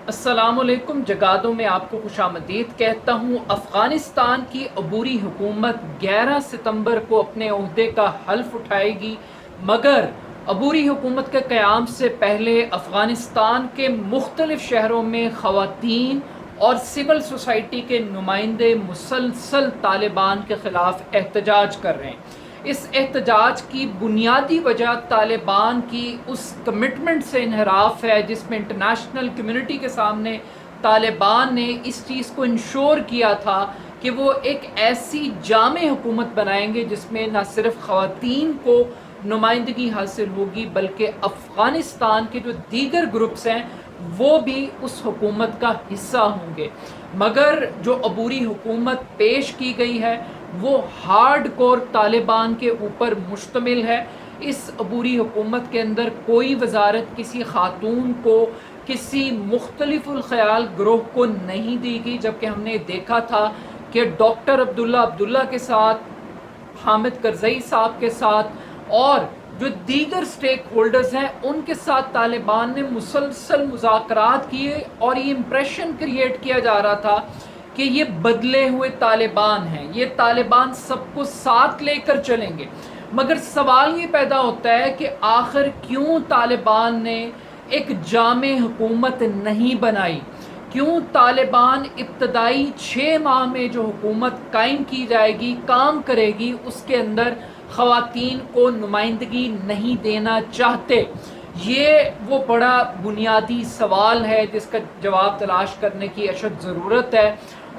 السلام علیکم، جگادوں میں آپ کو خوش آمدید کہتا ہوں۔ افغانستان کی عبوری حکومت 11 ستمبر کو اپنے عہدے کا حلف اٹھائے گی، مگر عبوری حکومت کے قیام سے پہلے افغانستان کے مختلف شہروں میں خواتین اور سول سوسائٹی کے نمائندے مسلسل طالبان کے خلاف احتجاج کر رہے ہیں۔ اس احتجاج کی بنیادی وجہ طالبان کی اس کمٹمنٹ سے انحراف ہے جس میں انٹرنیشنل کمیونٹی کے سامنے طالبان نے اس چیز کو انشور کیا تھا کہ وہ ایک ایسی جامع حکومت بنائیں گے جس میں نہ صرف خواتین کو نمائندگی حاصل ہوگی بلکہ افغانستان کے جو دیگر گروپس ہیں وہ بھی اس حکومت کا حصہ ہوں گے، مگر جو عبوری حکومت پیش کی گئی ہے وہ ہارڈ کور طالبان کے اوپر مشتمل ہے۔ اس عبوری حکومت کے اندر کوئی وزارت کسی خاتون کو، کسی مختلف الخیال گروہ کو نہیں دی گئی، جبکہ ہم نے دیکھا تھا کہ ڈاکٹر عبداللہ کے ساتھ، حامد کرزئی صاحب کے ساتھ اور جو دیگر سٹیک ہولڈرز ہیں ان کے ساتھ طالبان نے مسلسل مذاکرات کیے اور یہ امپریشن کریٹ کیا جا رہا تھا کہ یہ بدلے ہوئے طالبان ہیں، یہ طالبان سب کو ساتھ لے کر چلیں گے۔ مگر سوال یہ پیدا ہوتا ہے کہ آخر کیوں طالبان نے ایک جامع حکومت نہیں بنائی؟ کیوں طالبان ابتدائی 6 ماہ میں جو حکومت قائم کی جائے گی، کام کرے گی، اس کے اندر خواتین کو نمائندگی نہیں دینا چاہتے؟ یہ وہ بڑا بنیادی سوال ہے جس کا جواب تلاش کرنے کی اشد ضرورت ہے۔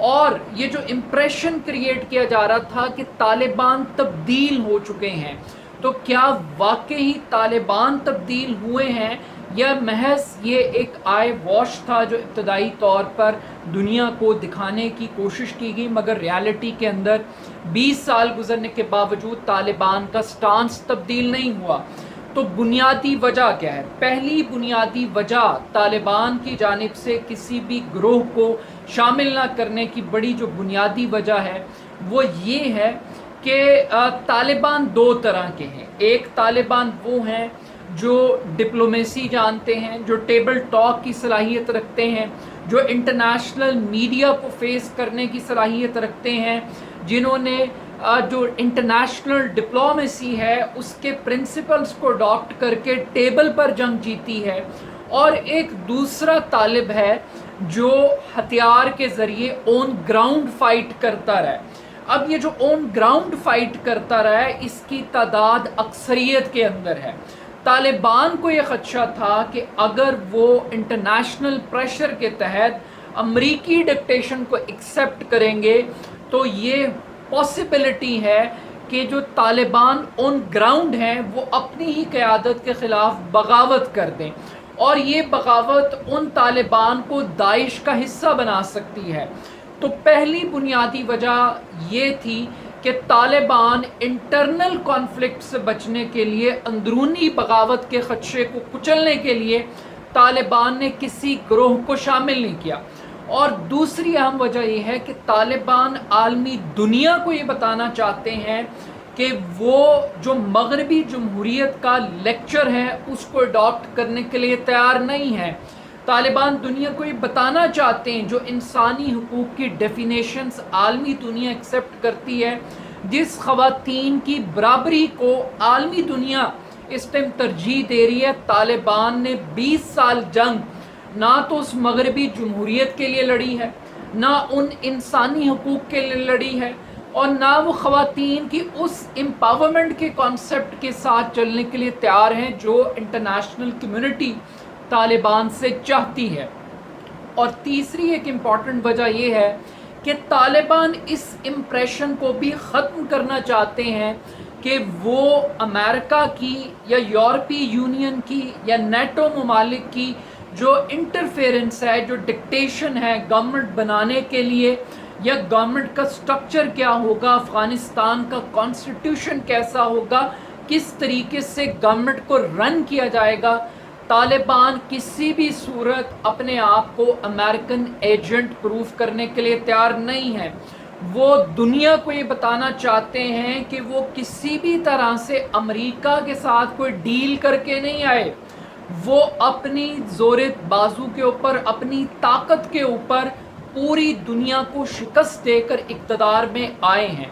اور یہ جو امپریشن کریٹ کیا جا رہا تھا کہ طالبان تبدیل ہو چکے ہیں، تو کیا واقعی طالبان تبدیل ہوئے ہیں یا محض یہ ایک آئی واش تھا جو ابتدائی طور پر دنیا کو دکھانے کی کوشش کی گئی، مگر ریالٹی کے اندر 20 سال گزرنے کے باوجود طالبان کا سٹانس تبدیل نہیں ہوا؟ تو بنیادی وجہ کیا ہے؟ پہلی بنیادی وجہ طالبان کی جانب سے کسی بھی گروہ کو شامل نہ کرنے کی بڑی جو بنیادی وجہ ہے وہ یہ ہے کہ طالبان 2 طرح کے ہیں۔ ایک طالبان وہ ہیں جو ڈپلومیسی جانتے ہیں، جو ٹیبل ٹاک کی صلاحیت رکھتے ہیں، جو انٹرنیشنل میڈیا کو فیس کرنے کی صلاحیت رکھتے ہیں، جنہوں نے جو انٹرنیشنل ڈپلومیسی ہے اس کے پرنسپلز کو اڈاپٹ کر کے ٹیبل پر جنگ جیتی ہے۔ اور ایک دوسرا طالب ہے جو ہتھیار کے ذریعے آن گراؤنڈ فائٹ کرتا رہا۔ اب یہ جو آن گراؤنڈ فائٹ کرتا رہا ہے اس کی تعداد اکثریت کے اندر ہے۔ طالبان کو یہ خدشہ تھا کہ اگر وہ انٹرنیشنل پریشر کے تحت امریکی ڈکٹیشن کو ایکسیپٹ کریں گے تو یہ پاسبلٹی ہے کہ جو طالبان آن گراؤنڈ ہیں وہ اپنی ہی قیادت کے خلاف بغاوت کر دیں، اور یہ بغاوت ان طالبان کو داعش کا حصہ بنا سکتی ہے۔ تو پہلی بنیادی وجہ یہ تھی کہ طالبان انٹرنل کانفلکٹ سے بچنے کے لیے، اندرونی بغاوت کے خدشے کو کچلنے کے لیے طالبان نے کسی گروہ کو شامل نہیں کیا۔ اور دوسری اہم وجہ یہ ہے کہ طالبان عالمی دنیا کو یہ بتانا چاہتے ہیں کہ وہ جو مغربی جمہوریت کا لیکچر ہے اس کو اڈاپٹ کرنے کے لیے تیار نہیں ہے۔ طالبان دنیا کو یہ بتانا چاہتے ہیں، جو انسانی حقوق کی ڈیفینیشنز عالمی دنیا ایکسیپٹ کرتی ہے، جس خواتین کی برابری کو عالمی دنیا اس ٹائم ترجیح دے رہی ہے، طالبان نے 20 سال جنگ نہ تو اس مغربی جمہوریت کے لیے لڑی ہے، نہ ان انسانی حقوق کے لیے لڑی ہے، اور نہ وہ خواتین کی اس امپاورمنٹ کے کانسیپٹ کے ساتھ چلنے کے لیے تیار ہیں جو انٹرنیشنل کمیونٹی طالبان سے چاہتی ہے۔ اور تیسری ایک امپورٹنٹ وجہ یہ ہے کہ طالبان اس امپریشن کو بھی ختم کرنا چاہتے ہیں کہ وہ امریکہ کی یا یورپی یونین کی یا نیٹو ممالک کی جو انٹرفیرنس ہے، جو ڈکٹیشن ہے گورنمنٹ بنانے کے لیے، یا گورنمنٹ کا سٹرکچر کیا ہوگا، افغانستان کا کانسٹیٹیوشن کیسا ہوگا، کس طریقے سے گورنمنٹ کو رن کیا جائے گا، طالبان کسی بھی صورت اپنے آپ کو امریکن ایجنٹ پروف کرنے کے لیے تیار نہیں ہے۔ وہ دنیا کو یہ بتانا چاہتے ہیں کہ وہ کسی بھی طرح سے امریکہ کے ساتھ کوئی ڈیل کر کے نہیں آئے، وہ اپنی زور بازو کے اوپر، اپنی طاقت کے اوپر پوری دنیا کو شکست دے کر اقتدار میں آئے ہیں۔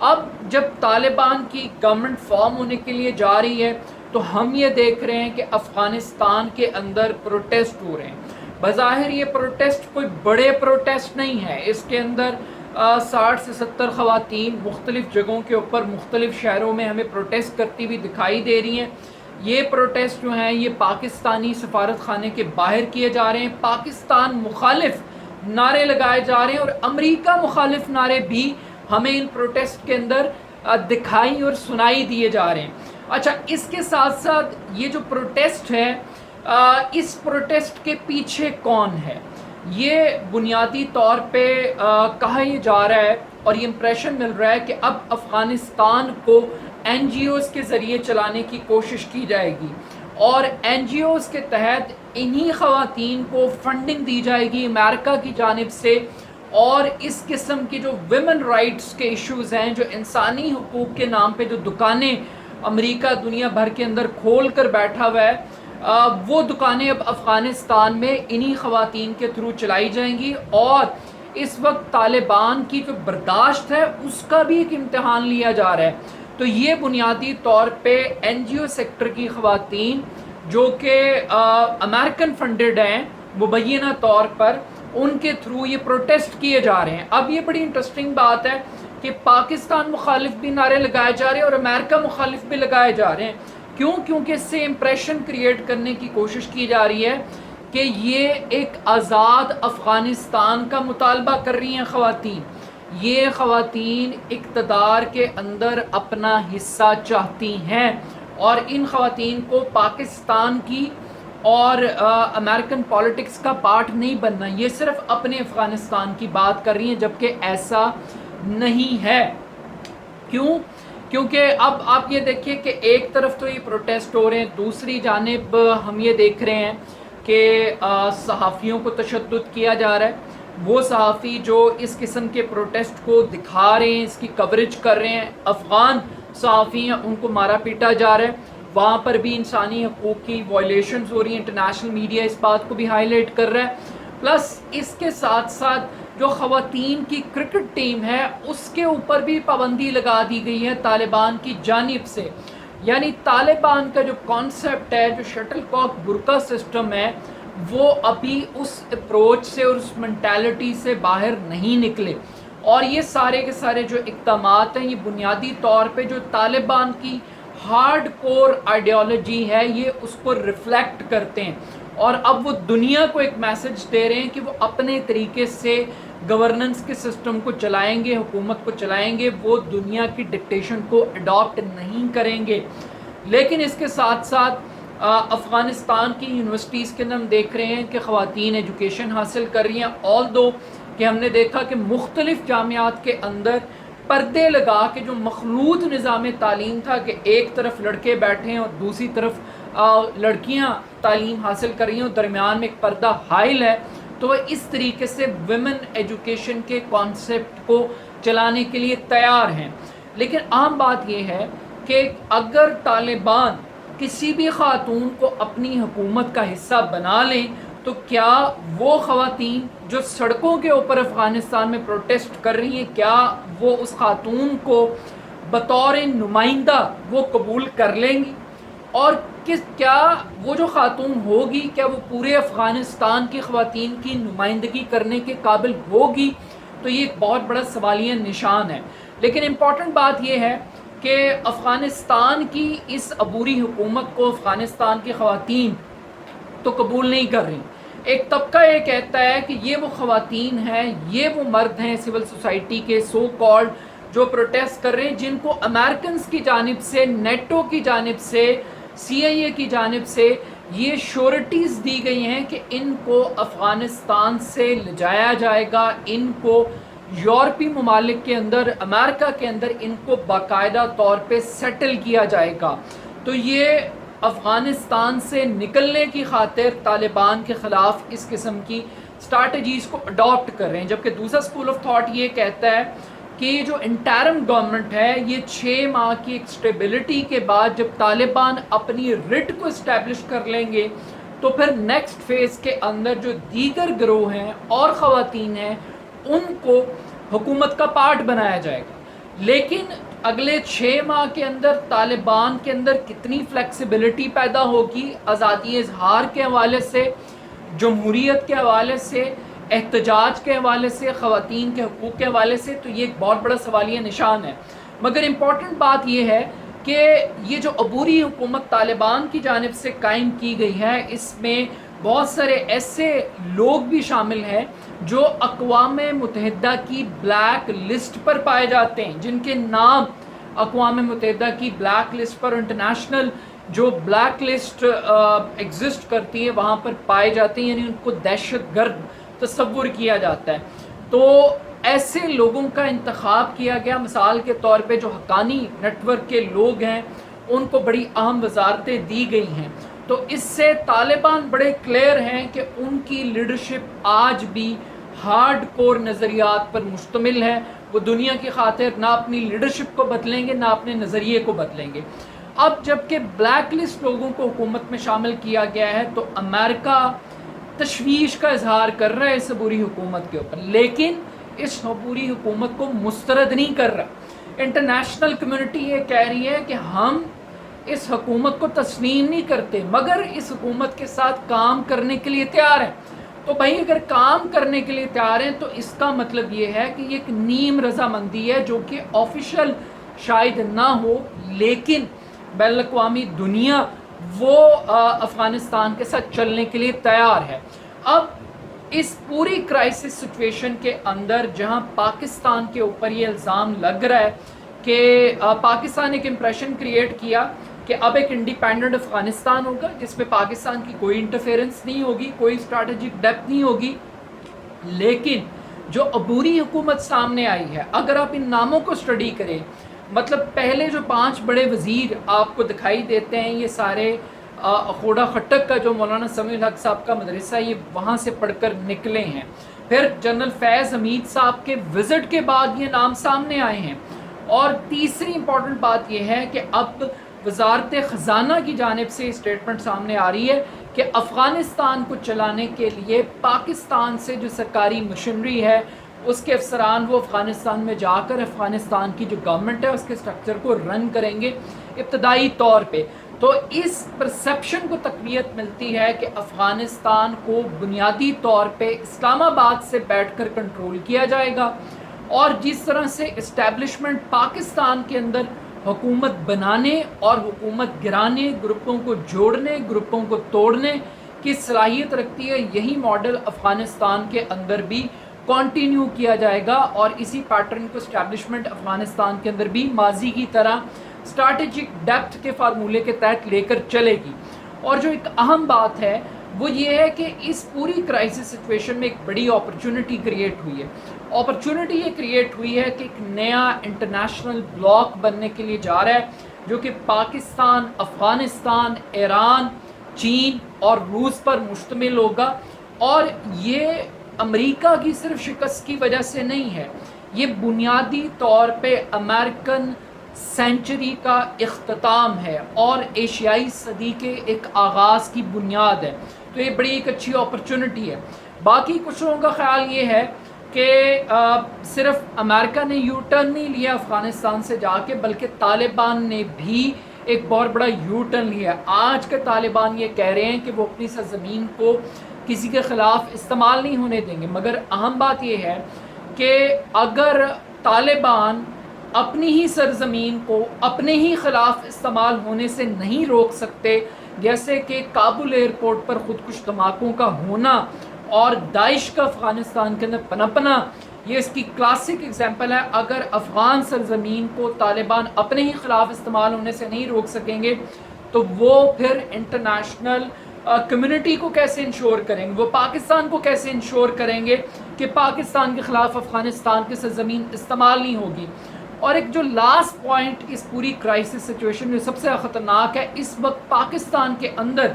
اب جب طالبان کی گورنمنٹ فارم ہونے کے لیے جا رہی ہے تو ہم یہ دیکھ رہے ہیں کہ افغانستان کے اندر پروٹیسٹ ہو رہے ہیں۔ بظاہر یہ پروٹیسٹ کوئی بڑے پروٹیسٹ نہیں ہے، اس کے اندر 60 سے 70 خواتین مختلف جگہوں کے اوپر مختلف شہروں میں ہمیں پروٹیسٹ کرتی ہوئی دکھائی دے رہی ہیں۔ یہ پروٹیسٹ جو ہیں یہ پاکستانی سفارت خانے کے باہر کیے جا رہے ہیں، پاکستان مخالف نعرے لگائے جا رہے ہیں، اور امریکہ مخالف نعرے بھی ہمیں ان پروٹیسٹ کے اندر دکھائی اور سنائی دیے جا رہے ہیں۔ اچھا، اس کے ساتھ ساتھ یہ جو پروٹیسٹ ہے، اس پروٹیسٹ کے پیچھے کون ہے؟ یہ بنیادی طور پہ کہا یہ جا رہا ہے اور یہ امپریشن مل رہا ہے کہ اب افغانستان کو این جی اوز کے ذریعے چلانے کی کوشش کی جائے گی، اور این جی اوز کے تحت انہی خواتین کو فنڈنگ دی جائے گی امریکہ کی جانب سے، اور اس قسم کی جو ویمن رائٹس کے ایشوز ہیں، جو انسانی حقوق کے نام پہ جو دکانیں امریکہ دنیا بھر کے اندر کھول کر بیٹھا ہوا ہے، وہ دکانیں اب افغانستان میں انہی خواتین کے تھرو چلائی جائیں گی، اور اس وقت طالبان کی جو برداشت ہے اس کا بھی ایک امتحان لیا جا رہا ہے۔ تو یہ بنیادی طور پہ این جی او سیکٹر کی خواتین جو کہ امریکن فنڈڈ ہیں مبینہ طور پر، ان کے تھرو یہ پروٹیسٹ کیے جا رہے ہیں۔ اب یہ بڑی انٹرسٹنگ بات ہے کہ پاکستان مخالف بھی نعرے لگائے جا رہے ہیں اور امریکہ مخالف بھی لگائے جا رہے ہیں۔ کیوں؟ کیونکہ اس سے امپریشن کریٹ کرنے کی کوشش کی جا رہی ہے کہ یہ ایک آزاد افغانستان کا مطالبہ کر رہی ہیں خواتین۔ یہ خواتین اقتدار کے اندر اپنا حصہ چاہتی ہیں، اور ان خواتین کو پاکستان کی اور امریکن پالیٹکس کا پارٹ نہیں بننا، یہ صرف اپنے افغانستان کی بات کر رہی ہیں، جبکہ ایسا نہیں ہے۔ کیوں؟ کیونکہ اب آپ یہ دیکھیے کہ ایک طرف تو یہ پروٹیسٹ ہو رہے ہیں، دوسری جانب ہم یہ دیکھ رہے ہیں کہ صحافیوں کو تشدد کیا جا رہا ہے۔ وہ صحافی جو اس قسم کے پروٹیسٹ کو دکھا رہے ہیں، اس کی کوریج کر رہے ہیں، افغان صحافی ہیں، ان کو مارا پیٹا جا رہا ہے۔ وہاں پر بھی انسانی حقوق کی وائلیشنز ہو رہی ہیں، انٹرنیشنل میڈیا اس بات کو بھی ہائی لائٹ کر رہا ہے۔ پلس اس کے ساتھ ساتھ جو خواتین کی کرکٹ ٹیم ہے اس کے اوپر بھی پابندی لگا دی گئی ہے طالبان کی جانب سے۔ یعنی طالبان کا جو کانسیپٹ ہے، جو شٹل کاک برقع سسٹم ہے، وہ ابھی اس اپروچ سے اور اس مینٹالٹی سے باہر نہیں نکلے، اور یہ سارے کے سارے جو اقدامات ہیں یہ بنیادی طور پہ جو طالبان کی ہارڈ کور آئیڈیالوجی ہے یہ اس کو ریفلیکٹ کرتے ہیں، اور اب وہ دنیا کو ایک میسج دے رہے ہیں کہ وہ اپنے طریقے سے گورننس کے سسٹم کو چلائیں گے، حکومت کو چلائیں گے، وہ دنیا کی ڈکٹیشن کو اڈاپٹ نہیں کریں گے۔ لیکن اس کے ساتھ ساتھ افغانستان کی یونیورسٹیز کے اندر ہم دیکھ رہے ہیں کہ خواتین ایجوکیشن حاصل کر رہی ہیں، آلدو کہ ہم نے دیکھا کہ مختلف جامعات کے اندر پردے لگا کے جو مخلوط نظام تعلیم تھا کہ ایک طرف لڑکے بیٹھے ہیں اور دوسری طرف لڑکیاں تعلیم حاصل کر رہی ہیں، درمیان میں ایک پردہ حائل ہے، تو اس طریقے سے ویمن ایجوکیشن کے کانسیپٹ کو چلانے کے لیے تیار ہیں۔ لیکن عام بات یہ ہے کہ اگر طالبان کسی بھی خاتون کو اپنی حکومت کا حصہ بنا لیں تو کیا وہ خواتین جو سڑکوں کے اوپر افغانستان میں پروٹیسٹ کر رہی ہیں، کیا وہ اس خاتون کو بطور نمائندہ وہ قبول کر لیں گی؟ اور کیا وہ جو خاتون ہوگی کیا وہ پورے افغانستان کی خواتین کی نمائندگی کرنے کے قابل ہوگی؟ تو یہ ایک بہت بڑا سوالیہ نشان ہے۔ لیکن امپورٹنٹ بات یہ ہے کہ افغانستان کی اس عبوری حکومت کو افغانستان کی خواتین تو قبول نہیں کر رہی۔ ایک طبقہ یہ کہتا ہے کہ یہ وہ خواتین ہیں، یہ وہ مرد ہیں سول سوسائٹی کے سو کالڈ جو پروٹیسٹ کر رہے ہیں، جن کو امریکنز کی جانب سے، نیٹو کی جانب سے، سی آئی اے کی جانب سے یہ شورٹیز دی گئی ہیں کہ ان کو افغانستان سے لے جایا جائے گا، ان کو یورپی ممالک کے اندر، امریکہ کے اندر ان کو باقاعدہ طور پہ سیٹل کیا جائے گا۔ تو یہ افغانستان سے نکلنے کی خاطر طالبان کے خلاف اس قسم کی اسٹریٹجیز کو اڈاپٹ کر رہے ہیں، جبکہ دوسرا اسکول آف تھاٹ یہ کہتا ہے کہ یہ جو انٹرم گورنمنٹ ہے یہ 6 ماہ کی ایک اسٹیبلٹی کے بعد جب طالبان اپنی رٹ کو اسٹیبلش کر لیں گے تو پھر نیکسٹ فیز کے اندر جو دیگر گروہ ہیں اور خواتین ہیں ان کو حکومت کا پارٹ بنایا جائے گا. لیکن اگلے 6 ماہ کے اندر طالبان کے اندر کتنی فلیکسیبلٹی پیدا ہوگی آزادی اظہار کے حوالے سے، جمہوریت کے حوالے سے، احتجاج کے حوالے سے، خواتین کے حقوق کے حوالے سے، تو یہ ایک بہت بڑا سوالیہ نشان ہے. مگر امپورٹنٹ بات یہ ہے کہ یہ جو عبوری حکومت طالبان کی جانب سے قائم کی گئی ہے اس میں بہت سارے ایسے لوگ بھی شامل ہیں جو اقوام متحدہ کی بلیک لسٹ پر پائے جاتے ہیں، جن کے نام اقوام متحدہ کی بلیک لسٹ پر، انٹرنیشنل جو بلیک لسٹ ایگزسٹ کرتی ہے وہاں پر پائے جاتے ہیں، یعنی ان کو دہشت گرد تصور کیا جاتا ہے. تو ایسے لوگوں کا انتخاب کیا گیا. مثال کے طور پہ جو حقانی نیٹ ورک کے لوگ ہیں ان کو بڑی اہم وزارتیں دی گئی ہیں. تو اس سے طالبان بڑے کلیئر ہیں کہ ان کی لیڈرشپ آج بھی ہارڈ کور نظریات پر مشتمل ہے. وہ دنیا کی خاطر نہ اپنی لیڈرشپ کو بدلیں گے نہ اپنے نظریے کو بدلیں گے. اب جب کہ بلیک لسٹ لوگوں کو حکومت میں شامل کیا گیا ہے تو امریکہ تشویش کا اظہار کر رہا ہے اس عبوری حکومت کے اوپر، لیکن اس عبوری حکومت کو مسترد نہیں کر رہا. انٹرنیشنل کمیونٹی یہ کہہ رہی ہے کہ ہم اس حکومت کو تسلیم نہیں کرتے مگر اس حکومت کے ساتھ کام کرنے کے لیے تیار ہیں. تو بھائی اگر کام کرنے کے لیے تیار ہیں تو اس کا مطلب یہ ہے کہ یہ ایک نیم رضامندی ہے جو کہ آفیشل شاید نہ ہو لیکن بین الاقوامی دنیا وہ افغانستان کے ساتھ چلنے کے لیے تیار ہے. اب اس پوری کرائسس سچویشن کے اندر جہاں پاکستان کے اوپر یہ الزام لگ رہا ہے کہ پاکستان ایک امپریشن کریٹ کیا کہ اب ایک انڈیپینڈنٹ افغانستان ہوگا جس میں پاکستان کی کوئی انٹرفیرنس نہیں ہوگی، کوئی اسٹریٹجک ڈیپتھ نہیں ہوگی. لیکن جو عبوری حکومت سامنے آئی ہے اگر آپ ان ناموں کو اسٹڈی کریں، مطلب پہلے جو 5 بڑے وزیر آپ کو دکھائی دیتے ہیں یہ سارے اخوڑا خٹک کا جو مولانا سمیع الحق صاحب کا مدرسہ یہ وہاں سے پڑھ کر نکلے ہیں. پھر جنرل فیض حمید صاحب کے وزٹ کے بعد یہ نام سامنے آئے ہیں. اور تیسری امپورٹنٹ بات یہ ہے کہ اب وزارت خزانہ کی جانب سے اسٹیٹمنٹ سامنے آ رہی ہے کہ افغانستان کو چلانے کے لیے پاکستان سے جو سرکاری مشنری ہے اس کے افسران وہ افغانستان میں جا کر افغانستان کی جو گورنمنٹ ہے اس کے سٹرکچر کو رن کریں گے ابتدائی طور پہ. تو اس پرسیپشن کو تقویت ملتی ہے کہ افغانستان کو بنیادی طور پہ اسلام آباد سے بیٹھ کر کنٹرول کیا جائے گا. اور جس طرح سے اسٹیبلشمنٹ پاکستان کے اندر حکومت بنانے اور حکومت گرانے، گروپوں کو جوڑنے، گروپوں کو توڑنے کی صلاحیت رکھتی ہے، یہی ماڈل افغانستان کے اندر بھی کنٹینیو کیا جائے گا. اور اسی پیٹرن کو اسٹیبلشمنٹ افغانستان کے اندر بھی ماضی کی طرح اسٹریٹجک ڈیپتھ کے فارمولے کے تحت لے کر چلے گی. اور جو ایک اہم بات ہے وہ یہ ہے کہ اس پوری کرائسس سچویشن میں ایک بڑی اپرچونٹی کریٹ ہوئی ہے. اپرچونٹی یہ کریٹ ہوئی ہے کہ ایک نیا انٹرنیشنل بلاک بننے کے لیے جا رہا ہے جو کہ پاکستان، افغانستان، ایران، چین اور روس پر مشتمل ہوگا. اور یہ امریکہ کی صرف شکست کی وجہ سے نہیں ہے، یہ بنیادی طور پہ امریکن سینچری کا اختتام ہے اور ایشیائی صدی کے ایک آغاز کی بنیاد ہے. تو یہ بڑی ایک اچھی اپرچونٹی ہے. باقی کچھ لوگوں کا خیال یہ ہے کہ صرف امریکہ نے یو ٹرن نہیں لیا افغانستان سے جا کے بلکہ طالبان نے بھی ایک بہت بڑا یو ٹرن لیا. آج کے طالبان یہ کہہ رہے ہیں کہ وہ اپنی سرزمین کو کسی کے خلاف استعمال نہیں ہونے دیں گے. مگر اہم بات یہ ہے کہ اگر طالبان اپنی ہی سرزمین کو اپنے ہی خلاف استعمال ہونے سے نہیں روک سکتے، جیسے کہ کابل ایئرپورٹ پر خودکش دھماکوں کا ہونا اور داعش کا افغانستان کے اندر پنپنا، یہ اس کی کلاسک ایگزامپل ہے. اگر افغان سرزمین کو طالبان اپنے ہی خلاف استعمال ہونے سے نہیں روک سکیں گے تو وہ پھر انٹرنیشنل کمیونٹی کو کیسے انشور کریں گے، وہ پاکستان کو کیسے انشور کریں گے کہ پاکستان کے خلاف افغانستان کی سرزمین استعمال نہیں ہوگی. اور ایک جو لاسٹ پوائنٹ اس پوری کرائسس سچویشن میں سب سے خطرناک ہے، اس وقت پاکستان کے اندر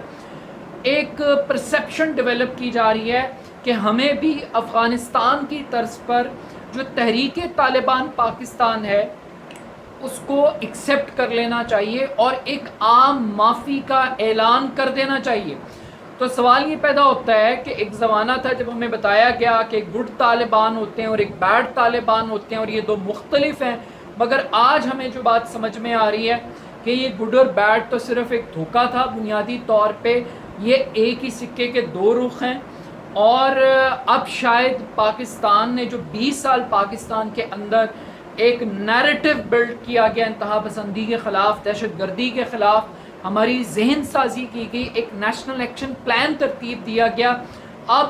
ایک پرسیپشن ڈیولپ کی جا رہی ہے کہ ہمیں بھی افغانستان کی طرز پر جو تحریک طالبان پاکستان ہے اس کو ایکسیپٹ کر لینا چاہیے اور ایک عام معافی کا اعلان کر دینا چاہیے. تو سوال یہ پیدا ہوتا ہے کہ ایک زمانہ تھا جب ہمیں بتایا گیا کہ گڈ طالبان ہوتے ہیں اور ایک بیڈ طالبان ہوتے ہیں اور یہ دو مختلف ہیں، مگر آج ہمیں جو بات سمجھ میں آ رہی ہے کہ یہ گڈ اور بیڈ تو صرف ایک دھوکہ تھا. بنیادی طور پہ یہ ایک ہی سکے کے دو رخ ہیں، اور اب شاید پاکستان نے جو 20 سال پاکستان کے اندر ایک نیریٹو بلڈ کیا گیا انتہا پسندی کے خلاف، دہشت گردی کے خلاف، ہماری ذہن سازی کی گئی، ایک نیشنل ایکشن پلان ترتیب دیا گیا، اب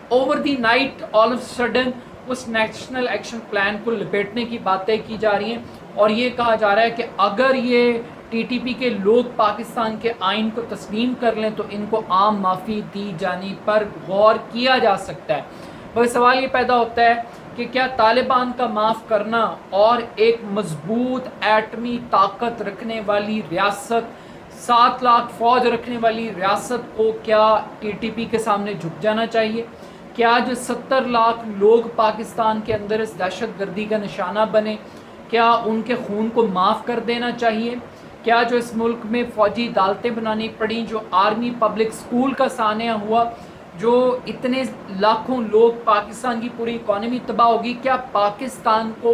over the night all of sudden اس نیشنل ایکشن پلان کو لپیٹنے کی باتیں کی جا رہی ہیں، اور یہ کہا جا رہا ہے کہ اگر یہ ٹی ٹی پی کے لوگ پاکستان کے آئین کو تسلیم کر لیں تو ان کو عام معافی دی جانے پر غور کیا جا سکتا ہے. بس سوال یہ پیدا ہوتا ہے کہ کیا طالبان کا معاف کرنا اور ایک مضبوط ایٹمی طاقت رکھنے والی ریاست، 7 لاکھ فوج رکھنے والی ریاست کو کیا ٹی ٹی پی کے سامنے جھک جانا چاہیے؟ کیا جو 70 لاکھ لوگ پاکستان کے اندر اس دہشت گردی کا نشانہ بنے، کیا ان کے خون کو معاف کر دینا چاہیے؟ کیا جو اس ملک میں فوجی عدالتیں بنانی پڑیں، جو آرمی پبلک سکول کا سانحہ ہوا، جو اتنے لاکھوں لوگ، پاکستان کی پوری اکانومی تباہ ہوگی، کیا پاکستان کو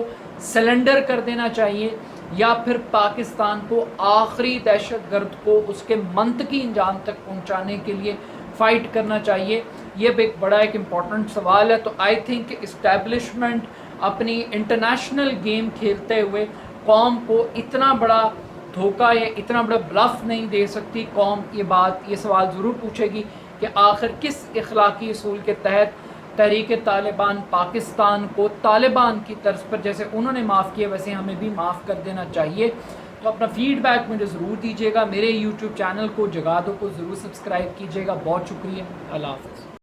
سلنڈر کر دینا چاہیے یا پھر پاکستان کو آخری دہشت گرد کو اس کے منطقی انجام تک پہنچانے کے لیے فائٹ کرنا چاہیے؟ یہ بھی ایک بڑا ایک امپورٹنٹ سوال ہے. تو آئی تھنک اسٹیبلشمنٹ اپنی انٹرنیشنل گیم کھیلتے ہوئے قوم کو اتنا بڑا دھوکہ یا اتنا بڑا بلف نہیں دے سکتی. قوم یہ سوال ضرور پوچھے گی کہ آخر کس اخلاقی اصول کے تحت تحریک طالبان پاکستان کو طالبان کی طرز پر جیسے انہوں نے معاف کیا ویسے ہمیں بھی معاف کر دینا چاہیے. تو اپنا فیڈ بیک مجھے ضرور دیجیے گا. میرے یوٹیوب چینل کو جگادو کو ضرور سبسکرائب کیجیے گا. بہت شکریہ. اللہ حافظ.